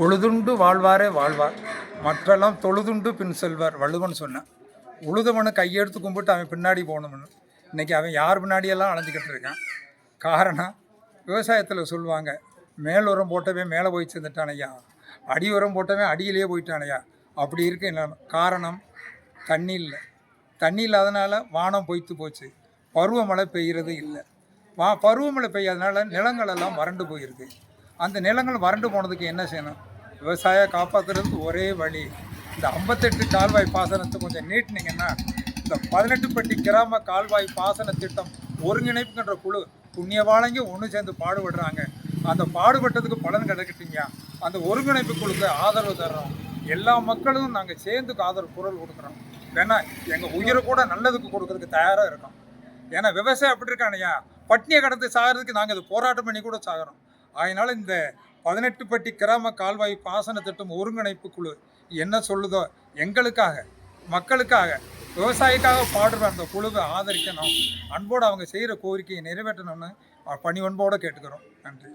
உழுதுண்டு வாழ்வாரே வாழ்வார், மற்றெல்லாம் தொழுதுண்டு பின் செல்வார் வள்ளுவன் சொன்னான். உழுதவனு கையெடுத்து கும்பிட்டு அவன் பின்னாடி போகணும்னு. இன்றைக்கி அவன் யார் பின்னாடியெல்லாம் அலைஞ்சிக்கிட்டு இருக்கான். காரணம், விவசாயத்தில் சொல்லுவாங்க, மேல் உரம் போட்டவே மேலே போய் சேர்ந்துட்டானையா, அடி உரம் போட்டவே அடியிலேயே போயிட்டானையா. அப்படி இருக்க நிலைமை. காரணம், தண்ணி இல்லை. தண்ணி இல்லாதனால வானம் பொய்த்து போச்சு. பருவமழை பெய்கிறது இல்லை. பருவமழை பெய்யாதனால நிலங்களெல்லாம் வறண்டு போயிருக்கு. அந்த நிலங்கள் வறண்டு போனதுக்கு என்ன செய்யணும்? விவசாயம் காப்பாற்றுறதுக்கு ஒரே வழி, இந்த 58 கால்வாய் பாசனத்தை கொஞ்சம் நீட்டினீங்கன்னா, இந்த 18 பட்டி கிராம கால்வாய் பாசன திட்டம் ஒருங்கிணைப்புன்ற குழு புண்ணியவாளங்க ஒன்று சேர்ந்து பாடுபடுறாங்க. அந்த பாடுபட்டதுக்கு பலன் கிடைக்கிட்டீங்க. அந்த ஒருங்கிணைப்பு குழுக்கு ஆதரவு தர்றோம். எல்லா மக்களும் நாங்கள் சேர்ந்து ஆதரவு குரல் கொடுக்குறோம். வேணா எங்கள் உயிரை கூட நல்லதுக்கு கொடுக்கறதுக்கு தயாராக இருக்கோம். ஏன்னா விவசாயம் அப்படி இருக்கானையா, பட்னியை கடந்து சாகிறதுக்கு நாங்கள் இது போராட்டம் பண்ணி கூட சாகிறோம். அதனால் இந்த 18 பட்டி கிராம கால்வாய் பாசன திட்டம் ஒருங்கிணைப்பு குழு என்ன சொல்லுதோ, எங்களுக்காக, மக்களுக்காக, விவசாயிக்காக பாடுற அந்த குழுவை ஆதரிக்கணும். அன்போடு அவங்க செய்கிற கோரிக்கையை நிறைவேற்றணும்னு பணிவன்போடு கேட்டுக்கிறோம். நன்றி.